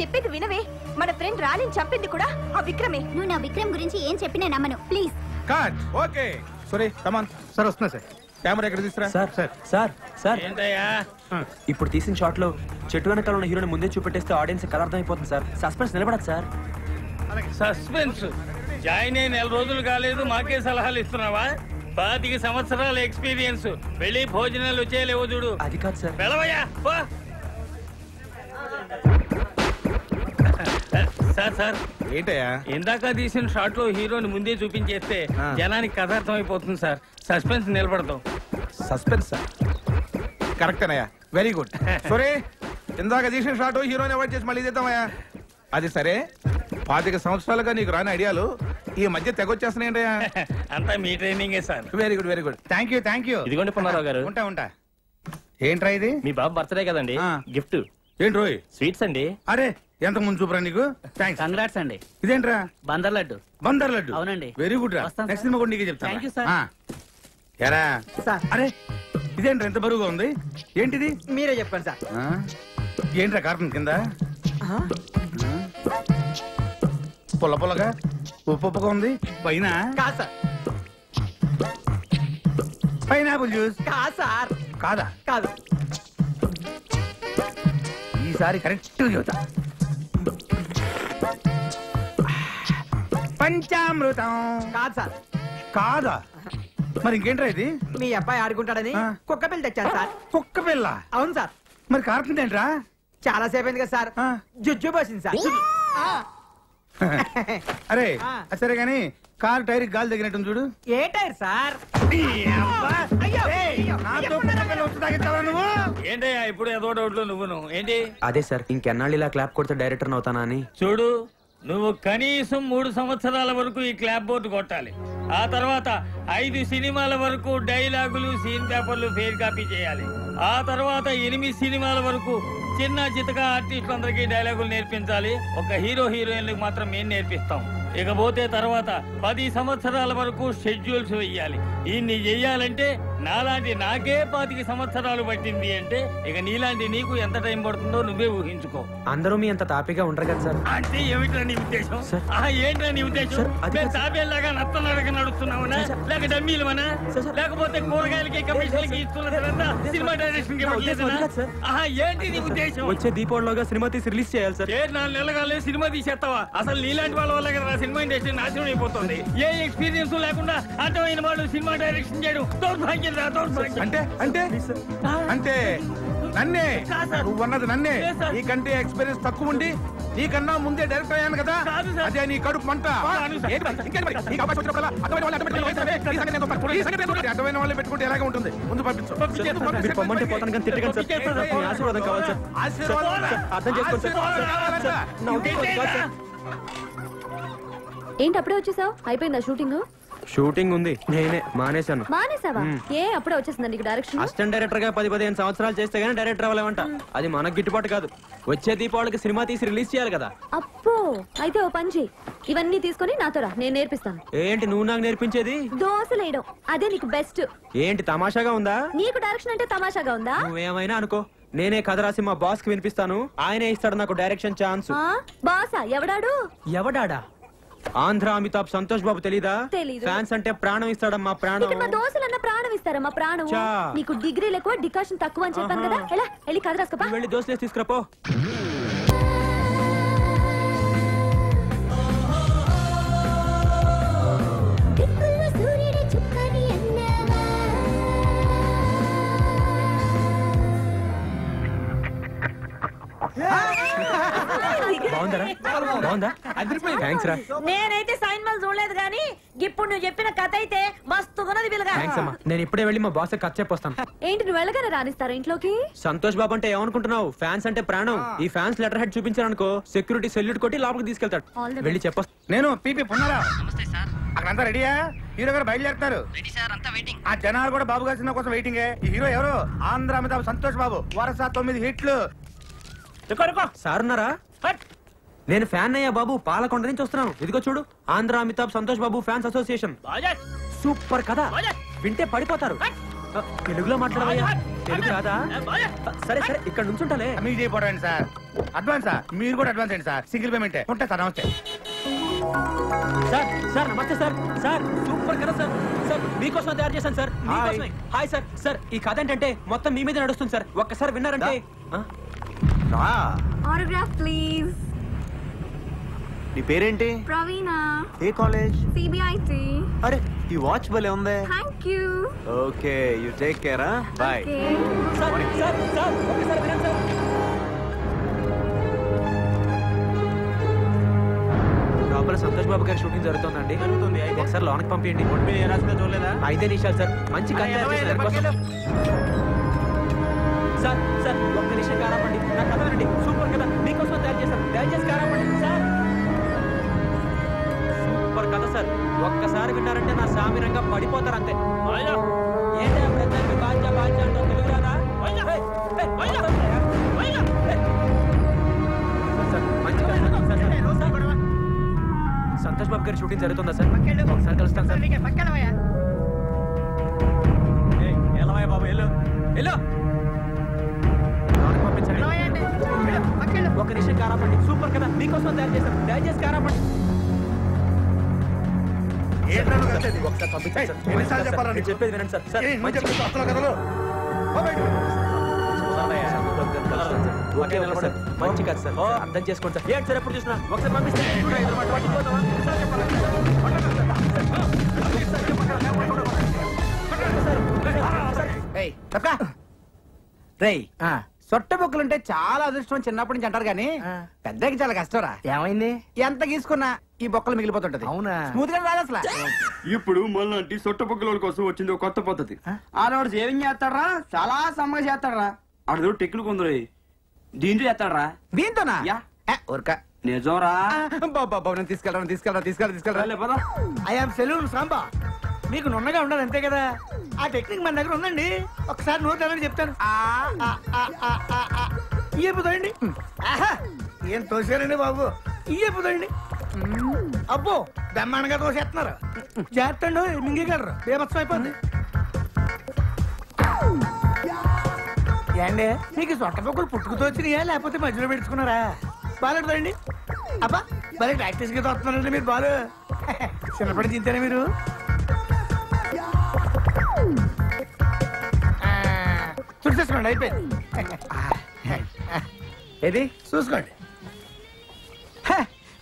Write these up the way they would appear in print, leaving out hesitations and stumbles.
చెప్పేది వినవే. మన ఫ్రెండ్ రాణిని చంపింది కూడా ఆ విక్రమే. నువ్వు నా విక్రమ్ గురించి ఏం చెప్పినా నమ్మను please. Cut. Okay sorry come on sir. వస్తున్నా సార్. కెమెరా ఎక్కడ తీసుకురా. సార్ సార్ సార్ సార్ ఏంటయ్యా ఇప్పుడు తీసిన షాట్ లో చెట్టు వెనకాల ఉన్న హీరోని ముందే చూపెట్టేస్తే ఆడియన్స్ కథ అర్థమైపోతుంది సార్. సస్పెన్స్ నిలబడదు సార్. సస్పెన్స్ జాయిన్ అయ్యి 4 రోజులు కాలేదు, మాకే సలహాలు ఇస్తున్నావా? 25 సంవత్సరాల ఎక్స్పీరియన్స్. వెళ్ళి భోజనాలు వచ్చేయలేవో చూడు. అది కాదు సార్. వెళ్ళవయ్యా. సార్ సార్ ఏంటయ్యా ఇందాక తీసిన షాట్ లో హీరోని ముందే చూపించేస్తే జనానికి కథ అర్థమైపోతుంది సార్. సస్పెన్స్ నిలబడతాం. సస్పెన్స్ సార్ కరెక్టేనయ్యా. Very good. సారీ ఇందాక తీసిన షాట్ హీరోని అవాయిడ్ చేసి మళ్ళీ చేద్దామయ్యా. అది సరే 25 సంవత్సరాలుగా నీకు రాని ఐడియాలు ఈ మధ్య తెగొచ్చేస్తున్నాయంటయ్యా. అంతా మీ ట్రైనింగే sir. Very good very good. Thank you. ఇదిగోండి పుల్లారావు గారు. ఉంటా. ఏంట్రా ఇది? మీ బాబు బర్త్డే కదండి, గిఫ్ట్. ఏంటి రోయ్? స్వీట్స్ అండి. అరే ఎంత ముందు చూపరా నీకు. థ్యాంక్స్. కంగ్రాట్స్ అండి. ఇదేంట్రా? బందర్ లడ్డు. అవునండి. వెరీ గుడ్ రా. నెక్స్ట్ సినిమా కూడా నీకే చెప్తాను. ఎరా అరే ఇదేంట్రా ఎంత బరువుగా ఉంది? ఏంటిది? మీరే చెప్పండి సార్. ఏంట్రా కార్టూన్ కింద పుల్లగా ఉప్పుగా ఉంది? పైన కాదు సార్. పైనాపిల్ జ్యూస్ కాదు సార్. కాదా? కాదు. ఈసారి కరెక్ట్ చెబుతా. పంచామృతం కాదు సార్. కాదా? మరి ఇంకేంట్రా ఇది? మీ అబ్బాయి ఆడుకుంటాడని కుక్క పిల్ల తెచ్చాను సార్. కుక్క పిల్ల? అవును సార్. మరి కార్టూన్ ఏంట్రా? చాలా సేపు అయింది కదా సార్. జుజ్జు పోసింది సార్. అరే సరే గాని కార్ టైర్ గాలి తగినట్టు చూడు. ఏ టైర్ సార్? ఏంటయ్యా ఇప్పుడు ఏదో డౌట్ లో నువ్వు ఏంటి? అదే సార్ ఇంకెన్నాళ్ళు ఇలా క్లాప్ కొడితే డైరెక్టర్ అవుతానా అని. చూడు నువ్వు కనీసం 3 సంవత్సరాల వరకు ఈ క్లాప్ బోర్డు కొట్టాలి. ఆ తర్వాత 5 సినిమాల వరకు డైలాగులు సీన్ పేపర్లు ఫెయిర్ కాపీ చేయాలి. ఆ తర్వాత 8 సినిమాల వరకు చిన్న చితక ఆర్టిస్టులందరికీ డైలాగులు నేర్పించాలి. ఒక హీరోయిన్లకు మాత్రం మేము నేర్పిస్తాం. ఇకపోతే తర్వాత 10 సంవత్సరాల వరకు షెడ్యూల్స్ వెయ్యాలి. ఇన్ని చెయ్యాలంటే నాలాంటి నాకే 25 సంవత్సరాలు పట్టింది అంటే ఇక నీలాంటి నీకు ఎంత టైం పడుతుందో నువ్వే ఊహించుకో. అందరూ మీ అంత తాపిగా ఉండరు కదా సార్. అంటే ఏమిట్రా నీ ఉద్దేశం? ఏంట్రా నీ ఉద్దేశం? తాబేలాగా నత్తలాగా నడుస్తున్నావునా, లేక డమ్మీలమనా, లేకపోతే కూరగాయలకి కమిషన్లకి ఇస్తున్నా సినిమా డైరెక్షన్ ఏంటి నీ ఉద్దేశం? వచ్చే దీపావళిలోగా సినిమా తీసి రిలీజ్ చేయాలి సార్. 4 నెలలుగా సినిమా తీసేస్తావా? అసలు నీలాంటి వాళ్ళ వల్ల కదా సినిమా ఇండస్ట్రీ నాశనం అయిపోతుంది. ఏ ఎక్స్పీరియన్స్ లేకుండా అర్థమైన వాడు సినిమా డైరెక్షన్ చేయడం దౌర్భాగ్యం. అంటే అంటే అంటే నన్నే నువ్వన్నది నన్నే. నీకంటే ఎక్స్పీరియన్స్ తక్కువ ఉండి నీకన్నా ముందే డైరెక్టర్ అయ్యాను కదా, అదే నీ కడుపు మంట. అర్థమైన వాళ్ళే పెట్టుకుంటే ఎలాగే ఉంటుంది. ముందు పంపించు. ఆశీర్వాదం కావాలి సార్. అర్థం చేసుకోండి సార్. ఏంటి అప్పుడే వచ్చేసావు? అయిపోయిందా షూటింగ్? షూటింగ్ ఉంది, నేనే మానేశాను. మానేసావా? ఏ అప్పుడే వచ్చేసిందా నీకు డైరెక్షన్? అసిస్టెంట్ డైరెక్టర్ గా 10-15 సంవత్సరాలు చేస్తే గానీ డైరెక్టర్ అవ్వలేమంట. అది మనకు గిట్టుబాటు కాదు. వచ్చే దీపావళికి సినిమా తీసి రిలీజ్ చేయాలి కదా. అప్పో అయితే ఓ పని చెయ్యి, ఇవన్నీ తీసుకొని నాతో రా, నేను నేర్పిస్తాను. ఏంటి నువ్వు నాకు నేర్పించేది? దోశలేయడం. అదే నీకు బెస్ట్. ఏంటి తమాషాగా ఉందా? నీకు డైరెక్షన్ అంటే తమాషాగా ఉందా? నువ్వేమైనా అనుకో, నేనే కథ రాసి మా బాస్ కి వినిపిస్తాను. ఆయనే ఇస్తాడు నాకు డైరెక్షన్ ఛాన్స్. బాసా? ఎవడాడు? ఎవడాడా? ఆంధ్ర అమితాబ్ సంతోష్ బాబు తెలీదా? తెలీదు. ఫ్యాన్స్ అంటే ప్రాణం ఇస్తాడమ్మా. ప్రాణం. ఇక్కడ దోశలన్న ప్రాణం ఇస్తారమ్మా. ప్రాణం. నీకు డిగ్రీలు ఎక్కువ, డికాషన్ తక్కువ అని చెప్పాను కదా. ఎలా వెళ్ళి కథ రాసుకోపా. వెళ్ళి దోశలేసి తీసుకురాపో. నేనైతే సైన్ మల్ చూడలేదు కానీ ఇప్పుడు నువ్వు చెప్పిన కథ అయితే మస్తున్నది. నేను ఇప్పుడే వెళ్ళి మా బాస్ కథ చెప్పొస్తాను. ఏంటి నువ్వు వెళ్ళగానే రానిస్తారా ఇంట్లోకి? సంతోష్ బాబు అంటే ఏమనుకుంటున్నావు? ఫ్యాన్స్ అంటే ప్రాణం. ఈ ఫ్యాన్స్ లెటర్ హెడ్ చూపించారనుకో సెక్యూరిటీ సెల్యూట్ కొట్టి లోపలికి తీసుకెళ్తాడు. వెళ్ళి చెప్పొస్తా. నేను పీపీ పున్నారా. అక్కడంతా రెడీయా? హీరో గారు బయలుదేరుతారు. ఆ జనాలు కూడా బాబు గారి సినిమా కోసం వెయిటింగ్. ఈ హీరో ఎవరు? ఆంధ్ర అమితాబ్ సంతోష్ బాబు. వరుస 9 హిట్లు. సార్ ఉన్నారా? నేను ఫ్యాన్ అయ్యా బాబు. పాలకొండ నుంచి వస్తున్నాను. ఇదిగో చూడు, Andhra Amitabh Santosh Babu fans association. Super కదా, వింటే పడిపోతారు. తెలుగులో మాట్లాడవయ్యా. తెలుగు రాదా? సరే సరే ఇక్కడ నుంచుంటాలే. మీకు చేయబోరండి సార్. అడ్వాన్సా? మీరు కూడా అడ్వాన్స్ అండి సార్, సింగిల్ పేమెంటే. ఉంటా సార్, నమస్తే సార్. సార్ నమస్తే సార్. సార్ సూపర్ కదా సార్. సార్ మీకోసం తయారు చేశాను సార్, మీకోసమే. Hi sir. సార్ ఈ కథ ఏంటంటే మొత్తం మీ మీద నడుస్తుంది సార్, ఒక్కసారి విన్నారంటే. Autograph please. నీ పేరేంటి? ప్రవీణ. ఏ కాలేజ్? సిబిఐటి. అరే ఈ వాచ్ భలే ఉంది. Thank you. Okay you take care. Bye. Sir sir sir ఒక్కసారి వినండి సార్. లోపల సంతోష్ బాబు గారి షూటింగ్ జరుగుతుందండి. జరుగుతుంది. ఒకసారి లోనకి పంపించండి. చూడలేదా? 5 నిమిషాలు సార్. మంచి కథ సార్. సార్ ఒక్క నిమిషం కారాపండి, నా కథ వినండి. సూపర్ కదా, మీకోసం తయారు చేశాను. దయచేసి కారాపండి సార్. సూపర్ కథ సార్, ఒక్కసారి విన్నారంటే నా సామిరంగా పడిపోతారు అంతే. ఏంటా ప్రజలకు బాధ్య బాధ్య అంటూ తెలుగు రాదా? సంతోష్ బాబు గారి షూటింగ్ జరుగుతుందా సార్? ఒకసారి కలుస్తాను సార్. ఎలా బాబు వెళ్ళు వెళ్ళు. పంపించండి. ఒక నిమిషం కారాపండి. సూపర్ కదా, మీకోసం తయారు చేశాను. దయచేసి కారాపండి. ఒకసారి పంపించండి సార్. చెప్పేది వినండి సార్. సార్ మంచి కాదు సార్, అర్థం చేసుకోండి సార్. ఏంటి సార్ ఎప్పుడు చూసినా ఒకసారి పంపిస్తే సొట్ట బొక్కలుంటే చాలా అదృష్టం చిన్నప్పటి నుంచి అంటారు కానీ పెద్దకి చాలా కష్టరా. ఏమైంది? ఎంత గీసుకున్నా ఈ బొక్కలు మిగిలిపోతుంటది. అవునా? స్మూత్ గా రాదు అసలు. ఇప్పుడు మళ్ళీ సొట్ట బొక్కల కోసం వచ్చింది ఒక కొత్త పద్ధతి. ఆడవాడు సేవింగ్ చేస్తాడరా, చాలా సమ్మగా చేస్తాడరా. ఆడదు టెక్నిక్ ఉందిరా, దీంతో చేస్తాడరా. దీంతోనా? ఊరక నిజంరా. బాబు తీసుకెళ్ళరా. I'm saloon Samba. మీకు నున్నగా ఉండాలి అంతే కదా. ఆ టెక్నిక్ మన దగ్గర ఉందండి. ఒకసారి నోట్ తెలని చెప్తాను. ఇయ్యపోతాయండి. ఏం తోసారండి బాబు, ఇయ్యపోతాయండి. అబ్బో బ్రహ్మాండంగా తోసేస్తున్నారు. చేస్తండు మింగగలరు, బేమత్సం అయిపోద్ది. ఏండి మీకు సొట్ట పొక్కులు పుట్టుకుతో వచ్చినాయా లేకపోతే మధ్యలో పెట్టుకున్నారా? బాగుంటుందండి. అబ్బా బాగా ప్రాక్టీస్ గా తోస్తున్నారండి మీరు. బాలు చిన్నప్పటి తింటారా మీరు? చూసేసుకోండి, అయిపోయింది. ఏది చూసుకోండి.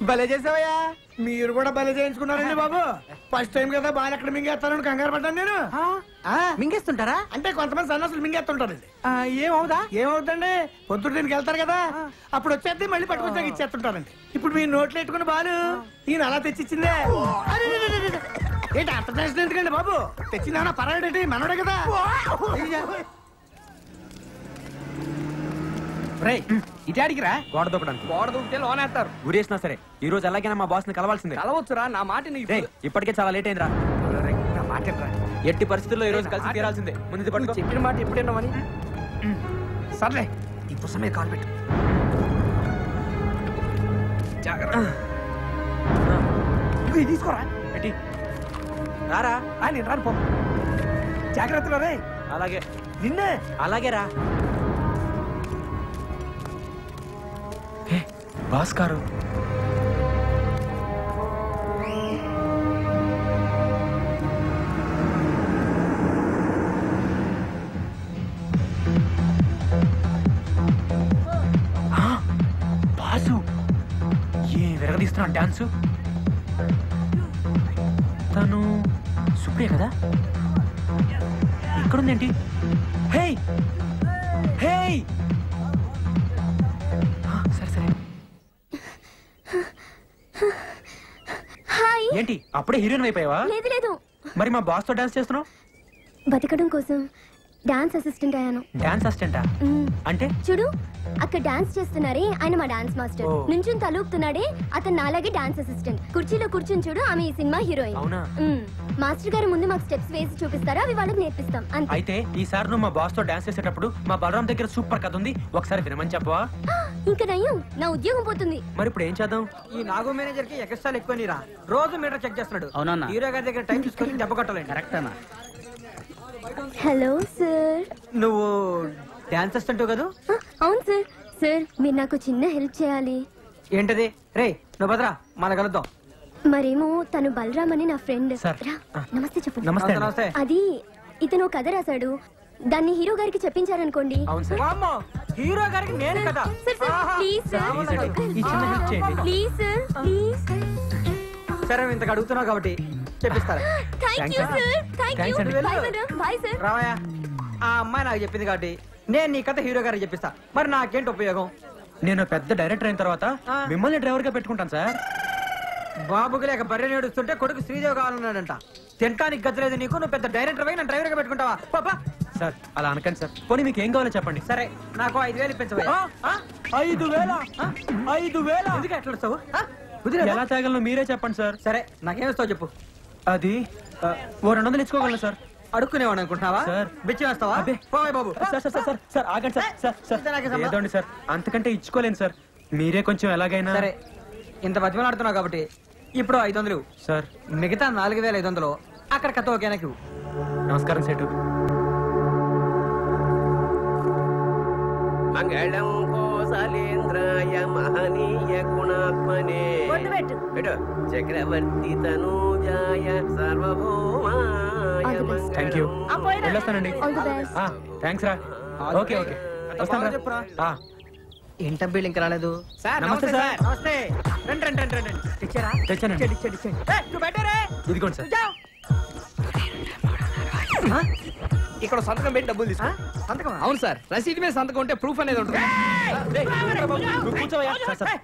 భలే చేసావయ్యా. మీరు కూడా భలే చేయించుకున్నారండి బాబు. ఫస్ట్ టైం కదా బాగా ఎక్కడ మింగేస్తారని కంగారు పడ్డాను నేను. మింగేస్తుంటారా? అంటే కొంతమంది సన్నాసులు మింగేస్తుంటారండి. ఏమవుతుందండి, పొద్దున్న దీనికి వెళ్తారు కదా, అప్పుడు వచ్చేది మళ్ళీ పట్టుకొచ్చాక ఇచ్చేస్తుంటారండి. ఇప్పుడు మీరు నోట్లు పెట్టుకుని బాలు ఈయన అలా తెచ్చిచ్చిందే. ఏంటి అంత టెన్షన్ ఎందుకండి బాబు? తెచ్చిందా పర్వాలేంటి, మనోడే కదా. ఇటాడికి రా. గోడ దూకడానికి. గోడ దూకితే లోనేస్తారు. గురేసినా సరే ఈ రోజు ఎలాగైనా మా బాస్ ని కలవాల్సిందే. కలవచ్చురా, నా మాట ఇప్పటికే చాలా లేట్ అయిందిరా. నా మాట ఎట్టి పరిస్థితుల్లో ఈ రోజు కలిసి తీరాల్సిందే. ముందు పట్టుకో. చెప్పిన మాట ఎప్పుడేనామని. సర్లే ఈ పుస్తకం మీద కాలు పెట్టు. ఇది తీసుకోరా. ఏంటి రారా? నేను రాను పో. జాగ్రత్తగా రే. అలాగే నిన్నే. అలాగే రా. భాస్కర్ బాసు ఏ విరగదీస్తున్నాడు డాన్సు. తను సుప్రియ కదా? ఇక్కడుందేంటి? హే హే సరే సరే. ఏంటి అప్పుడే హీరోయిన్ అయిపోయావా? లేదు లేదు. మరి మా బాస్ తో డాన్స్ చేస్తున్నావు? బతకడం కోసం డాన్స్ అసిస్టెంట్ అయ్యాను. డాన్స్ అసిస్టెంటా? అంటే చూడు అక్కడ డాన్స్ చేస్తున్నారే ఆయన మా డాన్స్ మాస్టర్. నుంచుని తలూపుతున్నాడే అతను నాలాగే డాన్స్ అసిస్టెంట్. కుర్చీలో కూర్చుని చూడు ఆమె ఈ సినిమా హీరోయిన్. అవునా? మాస్టర్ గారు ముందు మాకు స్టెప్స్ వేసి చూపిస్తారా, అవి వాళ్ళకి నేర్పిస్తాం అంతే. అయితే ఈసారి నువ్వు మా బాస్ తో డాన్స్ చేసేటప్పుడు మా బలరాం దగ్గర సూపర్ కథ ఉంది, ఒకసారి వినమని చెప్పవా? ఇంకా నయ్యం, నా ఉద్యోగం పోతుంది. మరి ఇప్పుడు ఏం చేద్దాం? ఈ నాగో మేనేజర్ కి ఎక్స్ట్రా ఎక్కువ నీరా. రోజు మీటర్ చెక్ చేస్తున్నాడు. అవునా? హీరో గారి దగ్గర టైం తీసుకొని దెబ్బ కొట్టాలండి. కరెక్టేనా? Hello sir. నువ్వు డాన్స్ అసిస్టెంట్ కదా? అవును సార్. సార్ మీరు నాకు చిన్న హెల్ప్ చేయాలి. ఏంటది? రే నువ్వు భద్రా మన కలుద్దాం. మరేమో తను బలరామ్ అని నా ఫ్రెండ్. సార్. నమస్తే చెప్పండి. నమస్తే నమస్తే. అది ఇతను కథ రాశాడు, దాన్ని హీరో గారికి చెప్పించారనుకోండి. అవును సార్. హీరో గారికి నేను కదా. ప్లీజ్ సార్, ఈ చిన్న హెల్ప్ చేయండి. Please sir, please. సరే ఇంతకు అడుగుతున్నావు కాబట్టి చెప్పిస్తారా? Thank you sir, thank you. Bye madam, bye sir. రావయ్యా, ఆ అమ్మాయి నాకు చెప్పింది కాబట్టి నేను నీ కథ హీరో గారికి చెప్పిస్తా. మరి నాకేంటి ఉపయోగం? నేను పెద్ద డైరెక్టర్ అయిన తర్వాత మిమ్మల్ని డ్రైవర్ గా పెట్టుకుంటాను సార్. బాబుకి లేక బర్రె నేడుస్తుంటే కొడుకు శ్రీదేవి కావాలన్నాడంట. తింటానికి గచ్చలేదు నీకు, నువ్వు పెద్ద డైరెక్టర్ అయి నన్ను డ్రైవర్ గా పెట్టుకుంటావా? పాపా సార్ అలా అనకండి సార్. పోనీ మీకు ఏం కావాలో చెప్పండి. సరే నాకు 5,000 ఇప్పించవా? 5,000? 5,000 ఎందుకు ఎట్లా వస్తావు? ఎలా తాగలను మీరే చెప్పండి సార్. సరే నాకేమిస్తావు చెప్పు. అది 200 ఇచ్చుకోగలను సార్. అడుక్కునేవాడు అనుకుంటున్నావా సార్? బిచ్చి వేస్తావా? బాబు సార్ సార్ సార్ సార్ ఆగండి సార్. సార్ ఏదోండి సార్, అంతకంటే ఇచ్చుకోలేను సార్. మీరే కొంచెం ఎలాగైనా. సరే ఇంత బతిమలాడుతున్నావు కాబట్టి ఇప్పుడు 500 సార్. మిగతా 4,500 అక్కడ కథ ఓకేనాకి. నమస్కారం సేటు. మంగళం కోసలేంద్రాయ మహనీయ గుణాత్మనే చక్రవర్తి తనూజాయ సార్వభౌమాయ. Thank you. వెళ్ళొస్తానండి. థ్యాంక్స్ రా. ఓకే ఓకే వస్తాను రా. ఏంటబ్బీ ఇంకా రాలేదు? నమస్తే సార్. నమస్తే. రండి రండి రండి రండి. తెచ్చారా? తెచ్చానండి. ఇదిగోండి సార్. ఇక్కడ సంతకం పెట్టి డబ్బులు తీసుకో. సంతకం? అవును సార్, రసీదు మీద సంతకం ఉంటే ప్రూఫ్ అనేది ఉంటుంది.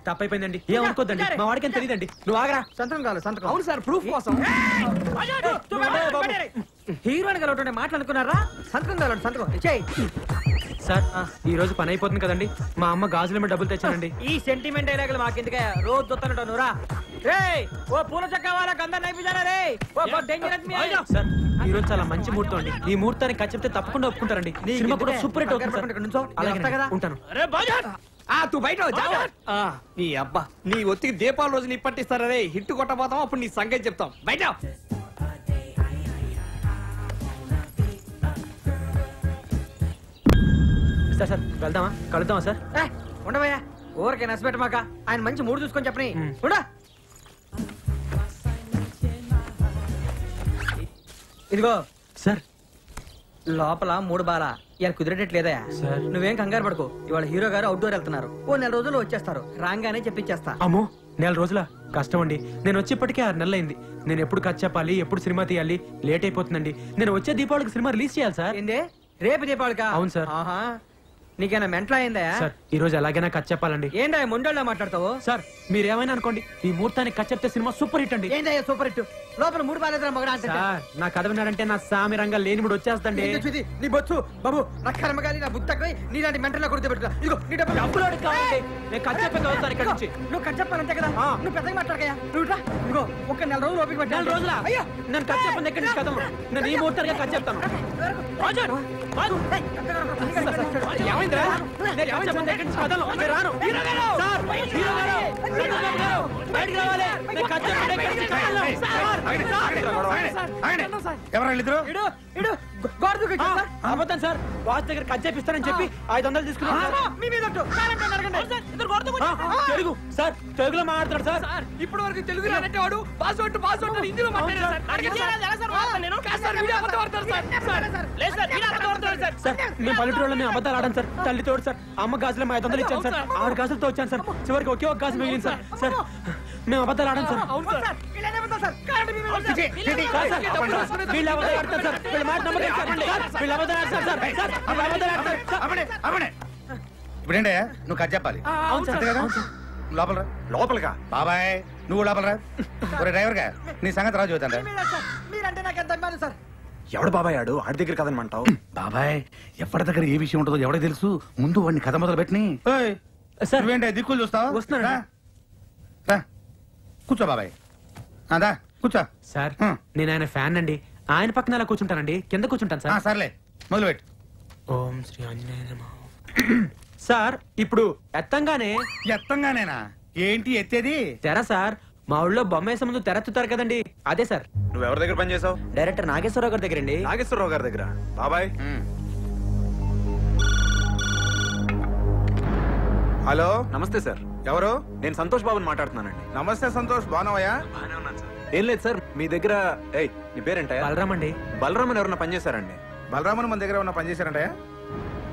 తప్పైపోయిందండి, ఏమనుకోద్దండి. మా వాడికి తెలియదండి. నువ్వు ఆగరా. సంతకం కావాలి. సంతకం? అవును సార్, ప్రూఫ్ కోసం. హీరోయిన్ కలవటండి మాట్లాడుకున్నారా? సంతకం కావాలి. సంతకం ఇచ్చేయి సార్. ఈ రోజు పని అయిపోతుంది కదండి, మా అమ్మ గాజుల మీద డబ్బులు తెచ్చానండి. ఈ సెంటిమెంట్ డైలాగులు మాకెందుకే, రోజు చూస్తానంట. నువ్వురా. ఓ పూల చెక్క వాళ్ళకి అందరు నైపుజారా రే. సార్ ఈ రోజు చాలా మంచి ముహూర్తం అండి. ఈ ముహూర్తానికి ఖర్చు చెప్తే తప్పకుండా ఒప్పుకుంటారండి. సినిమా కూడా సూపర్ హిట్ అవుతుంది. అలాగే ఉంటాను. నీ అబ్బా, నీ ఒత్తికి దీపాల రోజు నీ పట్టిస్తారా రే. హిట్ కొట్టబోతాం, అప్పుడు నీ సంగతి చెప్తాం. బయట సార్ సార్ వెళ్దామా? కలుద్దామా సార్? ఉండవయ్యా, ఊరికే నచ్చబెట్టమాక. ఆయన మంచి మూడు చూసుకొని చెప్పని. ఇదిగో సార్, లోపల 3 బాల ఇలా కుదిరేటట్లేదా సార్? నువ్వేం కంగారు పడుకో. ఇవాళ హీరో గారు అవుట్డోర్ వెళ్తున్నారు. ఓ 4 రోజుల్లో వచ్చేస్తారు. రాగానే చెప్పించేస్తా. అమ్మో 4 రోజుల కష్టం అండి. నేను వచ్చేప్పటికే 6 నెలలు అయింది. నేను ఎప్పుడు కథ చెప్పాలి, ఎప్పుడు సినిమా తీయాలి, లేట్ అయిపోతుందండి. నేను వచ్చే దీపావళికి సినిమా రిలీజ్ చేయాలి సార్. ఏందే రేపు దీపావళికా? అవును సార్. నీకేనా మెంట్లా అయిందా సార్? ఈ రోజు ఎలాగైనా కథ చెప్పాలండి. ఏందా మొండోళ్ళ మాట్లాడతావు సార్? మీరేమైనా అనుకోండి, ఈ ముహూర్తానికి కథ చెప్తే సినిమా సూపర్ హిట్ అండి. ఏందా సూపర్ హిట్? లోపల 3 బాలేదా మగడా అంటే సార్? నా కథ విన్నాడంటే నా సామి రంగా లేని మూడు వచ్చేస్తండి. నీ బొచ్చు బాబు, నా కర్మగాలి, నా బుద్ధకై నీలాంటి మెంటల్లో కొడితే పెట్టుకో. ఇదిగో నీ డబ్బులు కావాలి. నేను కథ చెప్పే చదువుతాను ఇక్కడ నుంచి. నువ్వు కథ చెప్పాలంటే కదా, నువ్వు పెద్దగా మాట్లాడకయా. నువ్వు ఇదిగో ఒక 4 రోజులు ఓపిక పట్టి. 4 రోజుల అయ్యా నేను కథ చెప్పండి ఎక్కడి నుంచి కథ. నేను ఈ ముహూర్తానికి కథ చెప్తాను. ఏమైందిరా? అబద్ధం సార్. బాస్ దగ్గర కట్ చేపిస్తానని చెప్పి 500 తీసుకున్నాను. తెలుగు సార్, తెలుగులో మాట్లాడతాడు సార్. ఇప్పటి వరకు తెలుగు రానంటే వాడు పాస్వర్డ్ పాస్వర్డ్ హిందీలో మాట్లాడారు సార్. మేము పల్లెటూరులో మేము అబద్ధాలు ఆడాం సార్. తల్లి తోడు సార్. అమ్మ గాజులు 500 ఇచ్చాను సార్. 6 గాజులతో వచ్చాను సార్. చివరికి ఒకే ఒక గాజు మిగిలింది సార్. సార్ మేము అబద్ధాలు ఆడాం సార్. వీళ్ళు అబద్ధాలు ఆడతారు సార్. వీళ్ళ మాట నమ్మకం సార్. వీళ్ళు అబద్ధాలు ఆడతారు సార్. ఇప్పుడేంటే నువ్వు కథ చెప్పాలి. అవును సార్. లోపల లోపలగా బాబాయ్, నువ్వు లోపలరా. ఒరే డ్రైవర్ గా నీ సంగతి రాజు అవుతాడా? మీరంటే నాకు ఎంత అభిమానం సార్. ఎవడు బాబాయ్ ఆడు? ఆడి దగ్గర కదనమంటావు? బాబాయ్ ఎవరి దగ్గర ఏ విషయం ఉంటుందో ఎవడే తెలుసు. ముందు వాడిని కథ మొదలు పెట్టిని. నువ్వేంటే దిక్కులు చూస్తావు? వస్తున్నాడు. కూర్చో బాబాయ్. అదా కూర్చో సార్. నేను ఆయన ఫ్యాన్ అండి. ఆయన పక్కన అలా కూర్చుంటానండి. కింద కూర్చుంటాను సార్. సర్లే మొదలు పెట్టు. ఓం శ్రీ ఆంజనేయ నమః. సార్ ఇప్పుడు ఎత్తంగానేనా? ఏంటి ఎత్తేది? తెర సార్. మా ఊళ్ళో బొమ్మ వేసే ముందు తెరెత్తుతారు కదండి, అదే సార్. నువ్వు ఎవరి దగ్గర పని చేసావు? డైరెక్టర్ నాగేశ్వరరావు గారి దగ్గర అండి. నాగేశ్వరరావు గారి దగ్గర. బాబాయ్ హలో నమస్తే సార్. ఎవరు? నేను సంతోష్ బాబుని మాట్లాడుతున్నానండి. నమస్తే సంతోష్, బాగున్నావయ్యా? బాగానే ఉన్నాను సార్. ఏం లేదు సార్, మీ దగ్గర నీ పేరేంటయ్యా? బలరామ్ అండి. బలరామన్ ఎవరన్నా పనిచేశారండి? బలరామన్ మన దగ్గర ఉన్న పనిచేశారంటయ్యా?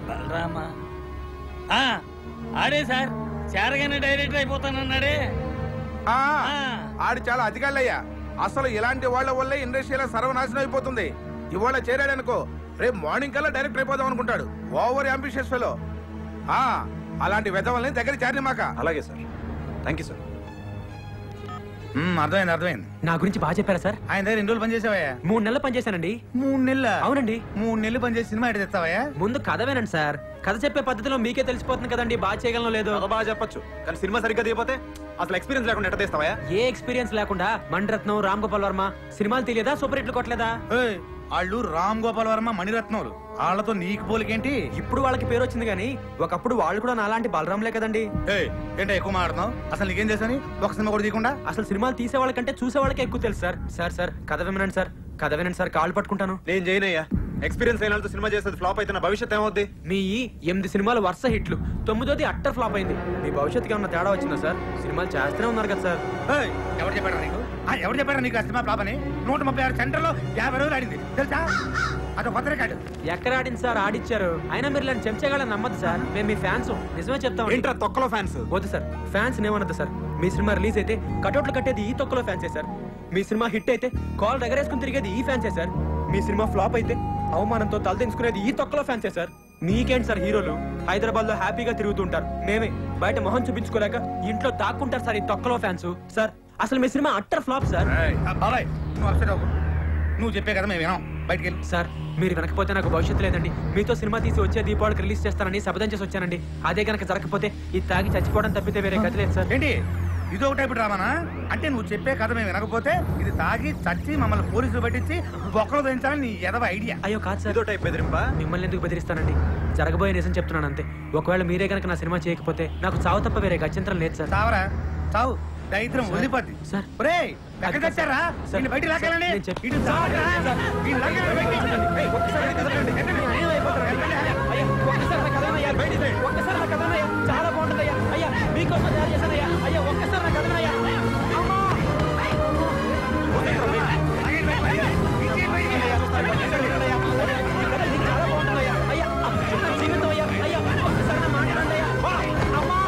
బలరామా? ఆడే సార్, చేరగానే డైరెక్టర్ అయిపోతానన్నాడే. ఆడు చాలా అధికారులయ్యా. అసలు ఇలాంటి వాళ్ళ వల్లే ఇండస్ట్రీలో సర్వనాశనం అయిపోతుంది. ఇవాళ చేరాడనుకో రేపు మార్నింగ్ కల్లా డైరెక్టర్ అయిపోదాం అనుకుంటాడు. Over ambitious fellow. అలాంటి వెధవల్ని దగ్గర చేరిన మాక. అలాగే సార్, థ్యాంక్ యూ సార్. అర్థమైంది. నా గురించి బాగా చెప్పారా సార్? ఆయన దగ్గర 2 రోజులు పనిచేసావయ్యా? 3 నెలలు పనిచేశానండి. 3 నెలల? అవునండి. 3 నెలలు పనిచేసి సినిమా ఎటు తెస్తావయ్యా? ముందు కథ వినండి సార్. కథ చెప్పే పద్ధతిలో మీకే తెలిసిపోతుంది కదండి బాగా చేయగలను లేదో. బాగా చెప్పొచ్చు, కానీ సినిమా సరిగ్గా తీయపోతే అసలు ఎక్స్పీరియన్స్ లేకుండా ఎట్ట తీస్తావా? ఏ ఎక్స్పీరియన్స్ లేకుండా మణిరత్నం, రామ్ గోపాల్ వర్మ సినిమాలు తెలియదా? సూపర్ హిట్లు కొట్టలేదా? వాళ్ళు రామ్ గోపాల్ వర్మ, మణిరత్నం వాళ్ళతో నీకు పోలికేంటి? ఇప్పుడు వాళ్ళకి పేరు వచ్చింది కానీ ఒకప్పుడు వాళ్ళు కూడా నాలాంటి బలరాంలే కదండి. ఏంటో ఎక్కువ మాట్లాడుతున్నావు? అసలు నీకేం చేశాని ఒక సినిమా కూడా తీయకుండా? అసలు సినిమాలు తీసే వాళ్ళకంటే చూసే వాళ్ళకి ఎక్కువ తెలుసు సార్. సార్ కథ వినండి సార్, కథ వినండి సార్, కాళ్ళు పట్టుకుంటాను. నేను చేయనయ్యా. ఎక్స్పీరియన్స్ అయిన వాళ్ళతో సినిమా చేసేది ఫ్లాప్ అయితే నా భవిష్యత్ ఏమవుద్ది? మీ 8 సినిమాలు వరుస హిట్లు, 9ది అట్టర్ ఫ్లాప్ అయింది. మీ భవిష్యత్తుకి ఏమన్నా తేడా వచ్చిందా సార్? సినిమాలు చేస్తూనే ఉన్నారు కదా సార్. ఎవరు చెప్పారా నీకు? ఎవరు చెప్పారా నీకు ఆ సినిమా ఫ్లాప్ అని? 136 సెంటర్లో 50 రోజులు ఆడింది తెలుసా? అదో కొత్త రికార్డు. ఎక్కడ ఆడింది సార్? ఆడిచ్చారు. అయినా మీరు ఇలాంటి చెంచగాళ్ళని నమ్మద్దు సార్. మేము మీ ఫ్యాన్స్, నిజమే చెప్తాం. ఏంట్రా తొక్కలో ఫ్యాన్స్? వద్దు సార్, ఫ్యాన్స్ ఏమనద్దు సార్. మీ సినిమా రిలీజ్ అయితే కటౌట్లు కట్టేది ఈ తొక్కలో ఫ్యాన్సే సార్. మీ సినిమా హిట్ అయితే కాల్ దగ్గరేసుకుని తిరిగేది ఈ ఫ్యాన్సే సార్. మీ సినిమా ఫ్లాప్ అయితే అవమానంతో తలదించుకునేది ఈ తొక్కలో ఫ్యాన్సే సార్. మీకేంటి సార్ హీరోలు హైదరాబాద్ లో హ్యాపీగా తిరుగుతుంటారు, మేమే బయట మొహం చూపించుకోలేక ఇంట్లో దాక్కుంటారు సార్ ఈ తొక్కలో ఫ్యాన్స్. సార్ అసలు మీ సినిమా అట్టర్ ఫ్లాప్ సార్. నువ్వు చెప్పే కదా మేము వినాం, బయటికి వెళ్ళి. సార్ మీరు వెనకపోతే నాకు భవిష్యత్తు లేదండి. మీతో సినిమా తీసి వచ్చే దీపావళికి రిలీజ్ చేస్తానని శపథం చేసి వచ్చానండి. అదే కనుక జరగకపోతే ఈ తాగి చచ్చిపోవడం తప్పితే వేరే గతి లేదు సార్. ఏంటి ఇదో టైప్ డ్రామానా? అంటే నువ్వు చెప్పే కథ మేము వినకపోతే ఇది తాగి చచ్చి మమ్మల్ని పోలీసులు పట్టించి బొక్కలు దించాలని నీ ఎదవ ఐడియా? అయ్యో కాదు సార్, ఇదో టైప్ బెదిరింపా? మిమ్మల్ని ఎందుకు బెదిరిస్తానండి? జరగబోయే నిజం చెప్తున్నాను అంతే. ఒకవేళ మీరే కనుక నా సినిమా చేయకపోతే నాకు చావు తప్ప వేరే గత్యంతరం లేదు సార్. చావరా చావు, దరిద్రం వదిలిపోద్ది. సార్ ఒరేయ్ ఎక్కడికి వచ్చారా? నిన్ను బయటికి లాక్కెళ్ళండి. ఇటు చావరా? వీళ్ళు లాక్కెళ్ళండి బయటికి. ఏయ్, ఒక్కసారి చాలా బాగుంటుందయ్యా. అయ్యా మీకోసం తయారు చేశానయ్యా. అయ్యా ఒక్కసారి నాకు కదలయ్యా. చాలా బాగుంటుందయ్యా. అయ్యా జీవితం అయ్యా. అయ్యా ఒక్కసారి నా మాట్లాడండి అయ్యా. అమ్మా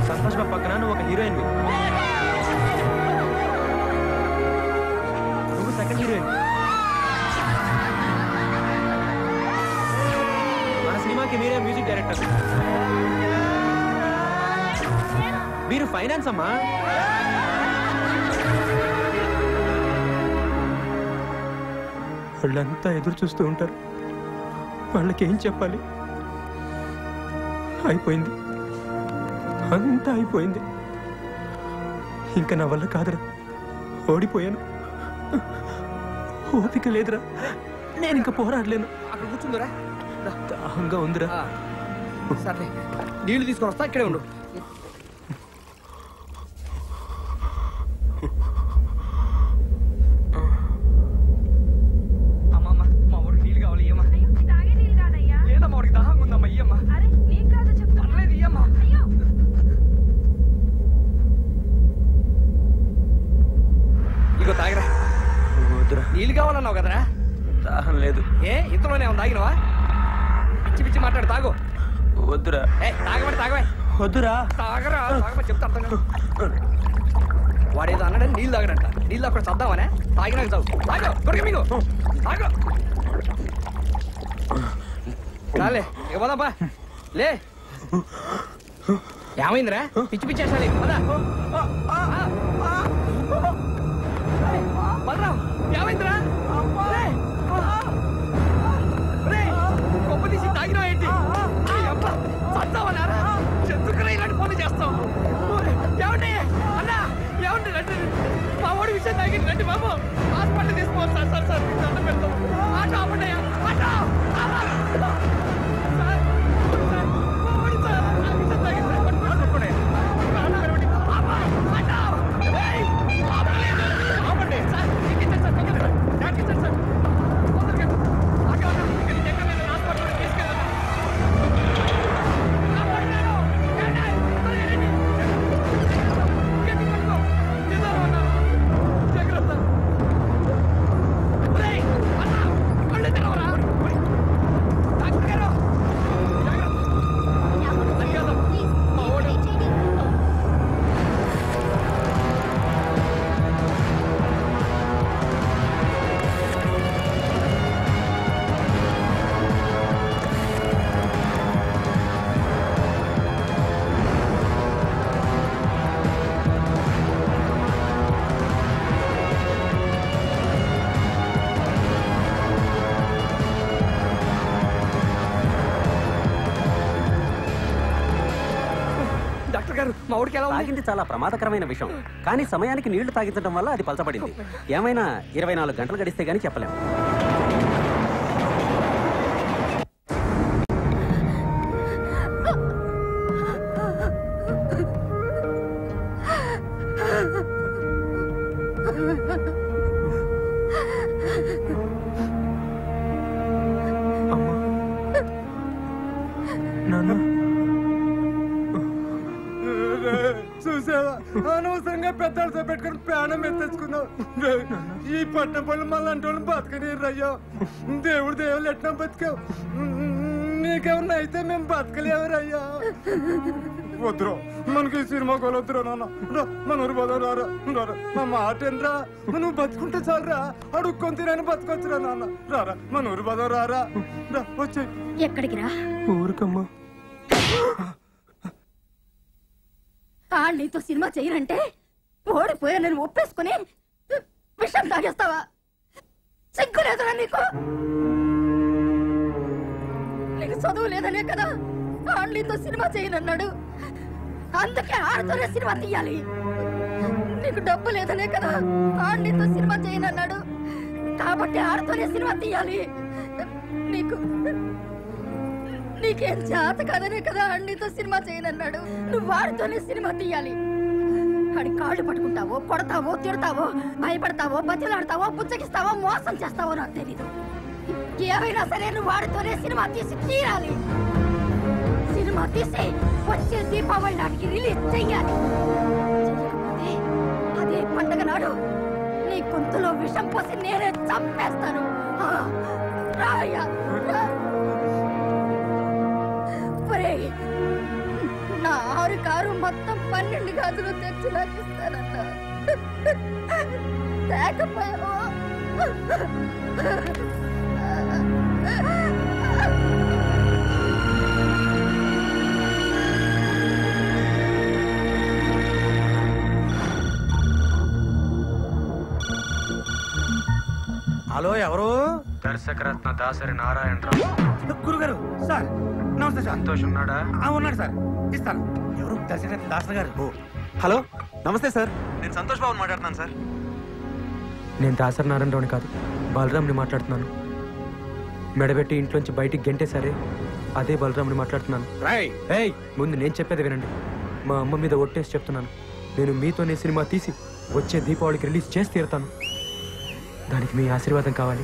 సంతోష్ బాబు పక్కన నువ్వు ఒక హీరోయిన్, నువ్వు సెకండ్ హీరోయిన్. మన సినిమాకి మీరే మ్యూజిక్ డైరెక్టర్, మీరు ఫైనాన్స్ అమ్మా. వాళ్ళంతా ఎదురు చూస్తూ ఉంటారు, వాళ్ళకేం చెప్పాలి? అయిపోయింది, అంతా అయిపోయింది. ఇంకా నా వల్ల కాదురా, ఓడిపోయాను. ఓపిక లేదురా, నేను ఇంకా పోరాడలేను. అక్కడ కూర్చుందిరా, దాహంగా ఉందిరా. సరే నీళ్లు తీసుకొని వస్తా, ఇక్కడే ఉండు. అమ్మమ్మ మా ఊరికి నీళ్ళు కావాలి, ఇయ్యమ్మా. లేదా మా ఊరికి దాహంగా ఉందమ్మా, ఇయ్యమ్మా. పర్లేదు ఇయ్యమ్మా. ఇగో తాగరా. వద్దురా, నీళ్ళు కావాలన్నావు కదరా? దాహం లేదు. ఏ ఇంతలోనే ఏమన్నా తాగినవా? పిచ్చి పిచ్చి మాట్లాడు, తాగు. వద్దురా. తాగబడి తాగవే. వద్దురా. తాగరా, తాగమని చెప్తా అర్థం కాదు. వాడేదో అన్నాడని నీళ్ళు తాగడంట. నీళ్ళు అక్కడ చద్దామనే తాగినాక చావు. తాగో దొరిక మీకు తాగో. చాలే ఇక పోదాపా. లే ఏమైందిరా? పిచ్చి పిచ్చి వేసాలి పదా. బలరాం ఏమైందిరా? గొప్ప తీసి తాగినా ఏంటి? చద్దామన్నారా? ఎందుకురా ఇలాంటి పనులు చేస్తాం? ఏమండి రండి బాబు హాస్పిటల్ తీసుకోవాలి సార్ సార్ సార్ దండం పెడతాం ఆటో ఆపండి ఆటో తాగింది చాలా ప్రమాదకరమైన విషయం, కానీ సమయానికి నీళ్లు తాగించడం వల్ల అది పలచబడింది. ఏమైనా 24 గంటలు గడిస్తే గానీ చెప్పలేం. చూసావా అనవసరంగా పెద్దలతో పెట్టుకుని ప్రాణం ఎత్తేసుకున్నావు. ఈ పట్నం పనులు మళ్ళీ అంటే బతకని రయ్యో. దేవుడు దేవుళ్ళు ఎట్లా బతికావు. నీకేమన్నా అయితే మేము బతకలేవరయ్యా. వద్దురా మనకి సినిమా కొలొద్దురా నాన్న. మన ఊరు పోదాం రారా రారా. మా మాట ఏంట్రా, నువ్వు బతుకుంటే చాలరా. అడుక్కొని తినని బతకొచ్చురా నాన్న. రారా మన ఊరు పోదాం రారా. రా వచ్చి ఎక్కడికి రా? ఊరికమ్మా. నీతో సినిమా చేయనంటే ఓడిపోయా నేను ఒప్పేసుకుని విషం తాగేస్తావా? సిగ్గు లేదురా నీకు? నీకు చదువు లేదనే కదా ఆళ్ళతో సినిమా చేయనన్నాడు. అందుకే ఆడితోనే సినిమా తీయాలి. నీకు డబ్బు లేదనే కదా ఆళ్ళతో సినిమా చేయనన్నాడు. కాబట్టి ఆడితోనే సినిమా తీయాలి. నీకేం చేత కదనే కదా అన్నితో సినిమా చేయనన్నాడు. నువ్వు వాడితోనే సినిమా తీయాలి. వాడి కాళ్ళు పట్టుకుంటావో, కొడతావో, తిడతావో, భయపడతావో, బతిలాడతావో, పుచ్చగిస్తావో, మోసం చేస్తావో నాకు తెలీదు. ఏమైనా సరే నువ్వు వాడితోనే సినిమా తీసి తీరాలి. సినిమా తీసి వచ్చే దీపావళి నాటికి రిలీజ్ చెయ్యాలి. అదే పండగ నాడు నీ గొంతులో విషం పోసి నేనే చంపేస్తాను. రాయ్యా. నా 6 కారు మొత్తం 12 గాజులు తెచ్చి నాకు ఇస్తానన్నా. లేకపోయావో హలో, ఎవరు? దర్శకరత్న దాసరి నారాయణరావు. గురుగారు సార్ నమస్తే సార్. సంతోష్ ఉన్నాడా? ఉన్నాడు సార్, ఇస్తాను. ఎవరు? దర్శకరత్న దాసరి గారు. హలో నమస్తే సార్, నేను సంతోష్ బాబుని మాట్లాడుతున్నాను సార్. నేను దాసరి నారాయణరావుని కాదు, బలరాంని మాట్లాడుతున్నాను. మెడబెట్టి ఇంట్లోంచి బయటికి గంటే సరే అదే బలరాంని మాట్లాడుతున్నాను. ఏయ్, ముందు నేను చెప్పేది వినండి. మా అమ్మ మీద ఒట్టేసి చెప్తున్నాను, నేను మీతోనే సినిమా తీసి వచ్చే దీపావళికి రిలీజ్ చేసి తీరుతాను. దానికి మీ ఆశీర్వాదం కావాలి.